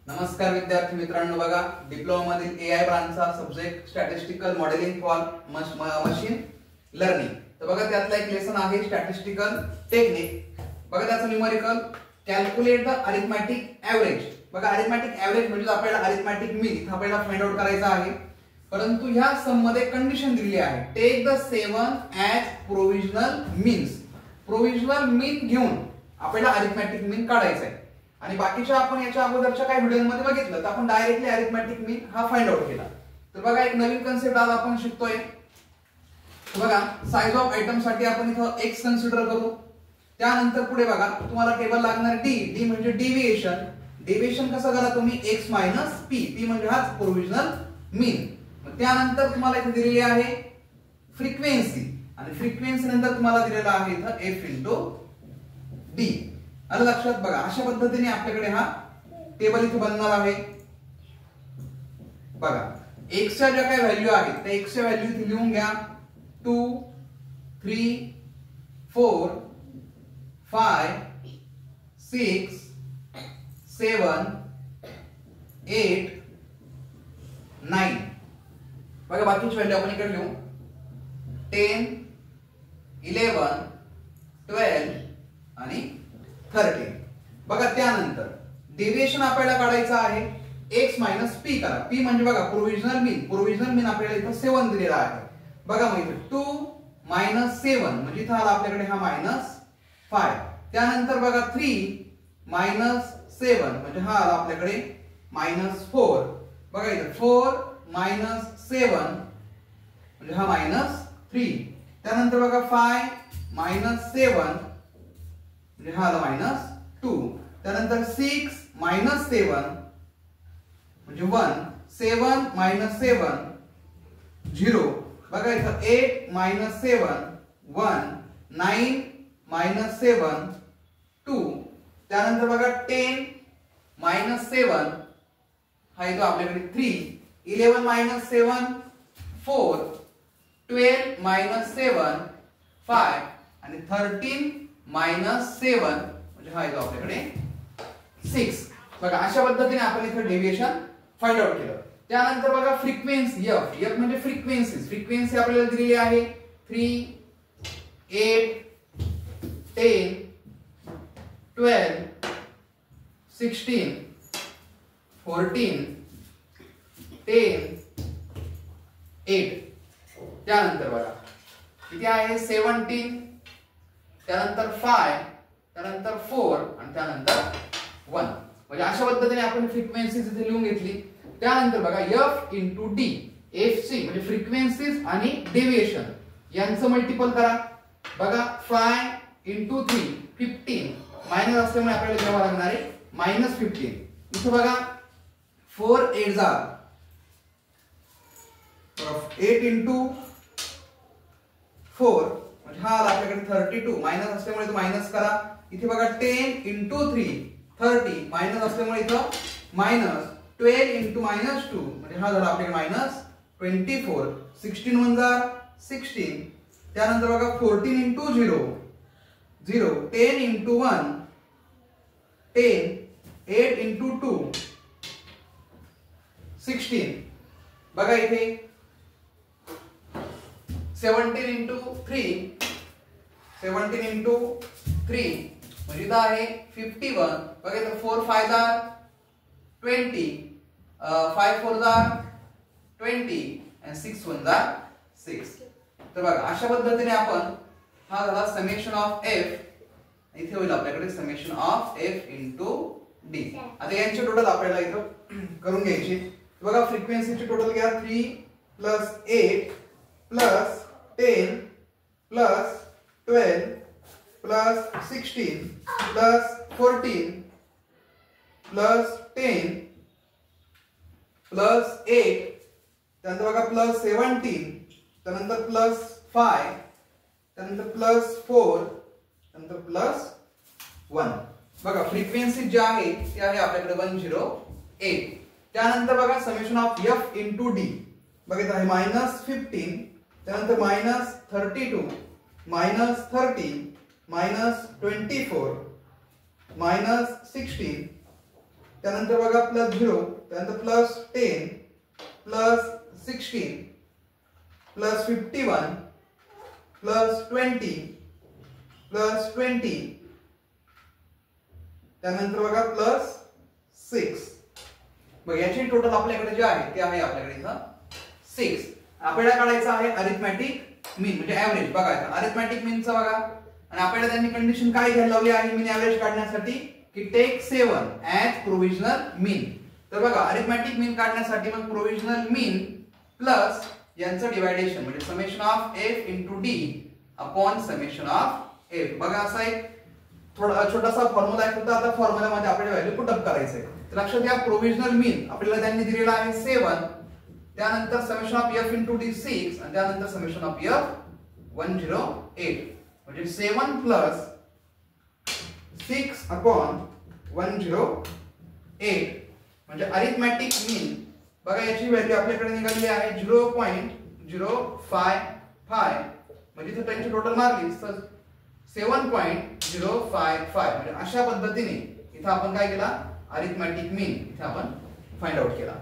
नमस्कार विद्यार्थी मित्रांनो, बघा डिप्लोमा मधील एआय ब्रांचचा subject statistical modelling for machine learning. तर बघा त्यातला एक लेसन आहे स्टॅटिस्टिकल टेक्निक. बघा त्याचं numerical calculate the arithmetic average. बघा अरिथमॅटिक ऍव्हरेज म्हणजे आपल्याला अरिथमॅटिक मीन इथं आपल्याला फाइंड आउट करायचा आहे. परंतु ह्या सम मध्ये कंडिशन दिलेली आहे, take the 7 as provisional means. Provisional mean घेऊन आपल्याला अरिथमॅटिक मीन काढायचा आहे. आणि बाकीच्या आपण याच्या अगोदरच्या काही व्हिडिओमध्ये बघितलं तर आपण डायरेक्टली अरिथमॅटिक मीन हा फाइंड आउट केला. तर बघा एक नवीन कन्सेप्ट आज आपण शिकतोय. बघा साइज ऑफ आयटम साठी आपण इथं x कन्सिडर करू. त्यानंतर पुढे बघा तुम्हाला टेबल लागणार डी म्हणजे डेविएशन. डेविएशन कसं करा तुम्ही x - p म्हणजे हाच प्रोव्हिजनल मीन. त्यानंतर तुम्हाला इथे दिलेली आहे फ्रिक्वेन्सी आणि फ्रिक्वेन्सी नंतर तुम्हाला दिलेला आहे इथं f × d. आलं लक्षात. बघा अशा पद्धतीने आपल्याकडे हा टेबल इथे बनणार आहे. बघा x च्या ज्या काही व्हॅल्यू आहेत त्या x च्या व्हॅल्यू इथे लिहून घ्या. 2 3 4 5 6 7 8 9. बघा बाकीची व्हॅल्यू आपण इकडे लिहू. 10 11 12 आणि 13. बघा त्यानंतर डेविएशन आपल्याला काढायचं आहे. x - p करा. p म्हणजे बघा प्रोव्हिजनल मीन. प्रोव्हिजनल मीन आपल्याला इथं 7 दिलेला आहे. बघा मग इथे 2 - 7 म्हणजे इथं आला आपल्याकडे हा -5. त्यानंतर बघा 3 - 7 म्हणजे हा आला आपल्याकडे -4. बघा इथे 4 - 7 म्हणजे हा -3. त्यानंतर बघा 5 - 7 म्हणजे हा आला -2. त्यानंतर 6 - 7 म्हणजे 1. 7 - 7 0. बघा इथं 8 - 7 1. 9 - 7 2. त्यानंतर बघा 10 - 7 हा येतो आपल्याकडे 3. 11 - 7 4. 12 - 7 5 आणि 13 - 7 म्हणजे हा येतो आपल्याकडे 6. बघा अशा पद्धतीने आपण इथे डेविएशन फाइंड आउट केलं. त्यानंतर बघा फ्रिक्वेन्सी f म्हणजे फ्रिक्वेन्सी. फ्रिक्वेन्सी आपल्याला दिलेली आहे 3 8 10 12 16 14 10 8. त्यानंतर बघा किती आहे 17. त्यानंतर 5 त्यानंतर 4 आणि त्यानंतर 1. म्हणजे अशा पद्धतीने आपण फ्रिक्वेन्सी इथे लिहून घेतली. त्यानंतर बघा f × d. fc म्हणजे फ्रिक्वेन्सीज आणि डेविएशन यांचं मल्टिपल करा. बघा 5 × 3 15 मायनस असल्यामुळे आपल्याला घ्यावं लागणार आहे -15. इथे बघा 4 8 × 4 म्हणजे हा आला आपल्याकडे 32. मायनस असल्यामुळे तो मायनस करा. इथे बघा 10 × 3 30 मायनस असल्यामुळे इथं मायनस. 12 × -2 म्हणजे हा झाला आपल्याकडे -24. 16 1 16. त्यानंतर बघा 14 × 0 0. 10 × 1 10. 8 × 2 16. बघा इथे 17 × 3 17 × 3 म्हणजे इथं आहे 51. बघा इथं 4 5 20 5 4 20 आणि 6 1 6. तर बघा अशा पद्धतीने आपण हा झाला समेशन ऑफ f. इथे होईल आपल्याकडे समेशन ऑफ f × d. आता यांचे टोटल आपल्याला इथं करून घ्यायचे. बघा फ्रिक्वेन्सीचे टोटल घ्या. 3 + 8 + 10 + 12 + 16 + 14 + 10 + 8. त्यानंतर बघा +17. त्यानंतर +5. त्यानंतर +4. त्यानंतर +1. बघा फ्रिक्वेन्सी जी आहे ती आहे आपल्याकडे 108. त्यानंतर बघा समेशन ऑफ f × d. बघा इथे आहे -15. त्यानंतर -32 -30 -24 -16 त्यानंतर बघा +0, त्यानंतर +10 +16 +51 +20 +20, त्यानंतर बघा +6. बघ याची टोटल आपल्याकडे जे आहे ते आहे आपल्याकडे इथं 6. आपल्याला काढायचं आहे अरिथमॅटिक मीन म्हणजे ऍव्हरेज. बघायचं अरिथमॅटिक मीनचं बघा, आणि आपल्याला त्यांनी कंडिशन काय घ्यायला लावली आहे मीन ऍव्हरेज काढण्यासाठी की टेक 7 ऍज प्रोव्हिजनल मीन. तर बघा अरिथमॅटिक मीन काढण्यासाठी मग प्रोव्हिजनल मीन प्लस यांचं डिवायडेशन म्हणजे summation of f into d upon summation of f. बघा असा एक थोडा छोटासा फॉर्म्युला आहे, फक्त आता फॉर्म्युलामध्ये आपल्याला व्हॅल्यू पुट अप करायचंय. तर लक्षात घ्या प्रोव्हिजनल मीन आपल्याला त्यांनी दिलेला आहे 7, त्यानंतर summation of f into d 6 आणि त्यानंतर समेशन ऑफ f 108 म्हणजे 7 प्लस 6 अपॉन 108 म्हणजे अरिथमॅटिक मीन. बघा याची व्हॅल्यू आपल्याकडे निघाली आहे 0.055 म्हणजे इथे त्यांची टोटल मारली तर 7.055 म्हणजे अशा पद्धतीने इथं आपण काय केला अरिथमॅटिक मीन इथे आपण फाइंड आउट केला.